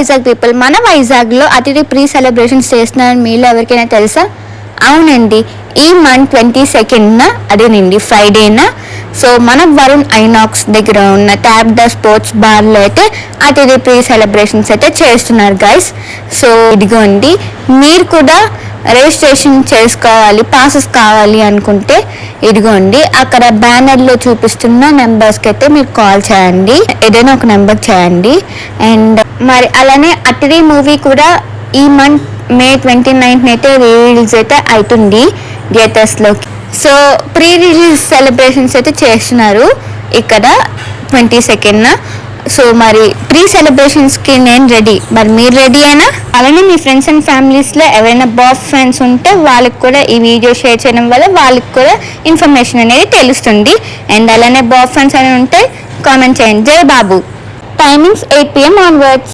Vizag people, మన వైజాగ్లో అతిథి ప్రీ సెలబ్రేషన్స్ చేస్తున్నారని మీలో ఎవరికైనా తెలుసా? అవునండి, ఈ మంత్ 22న అదేనండి ఫ్రైడేన. సో మన వరుణ్ ఐనాక్స్ దగ్గర ఉన్న ట్యాప్ ద స్పోర్ట్స్ బార్లో అయితే అతిథి ప్రీ సెలబ్రేషన్స్ అయితే చేస్తున్నారు గైస్. సో ఇదిగోండి, మీరు కూడా రిజిస్ట్రేషన్ చేసుకోవాలి, పాసెస్ కావాలి అనుకుంటే ఇదిగోండి అక్కడ బ్యానర్లో చూపిస్తున్న నెంబర్స్కి అయితే మీరు కాల్ చేయండి, ఏదైనా ఒక నెంబర్ చేయండి. అండ్ మరి అలానే అతిథి మూవీ కూడా ఈ మంత్ మే 29th అయితే రిలీజ్ అయితే అవుతుంది థియేటర్స్లోకి. సో ప్రీ రిలీజ్ సెలబ్రేషన్స్ అయితే చేస్తున్నారు ఇక్కడ 22న. సో మరి ప్రీ సెలబ్రేషన్స్కి నేను రెడీ, మరి మీరు రెడీ అయినా? అలానే మీ ఫ్రెండ్స్ అండ్ ఫ్యామిలీస్లో ఎవరైనా బాబ్ ఫ్రెండ్స్ ఉంటే వాళ్ళకి కూడా ఈ వీడియో షేర్ చేయడం వల్ల వాళ్ళకి కూడా ఇన్ఫర్మేషన్ అనేది తెలుస్తుంది. అండ్ అలానే బాబ్ ఫ్రెండ్స్ అని ఉంటే కామెంట్ చేయండి. జై బాబు. Timings 8 PM onwards.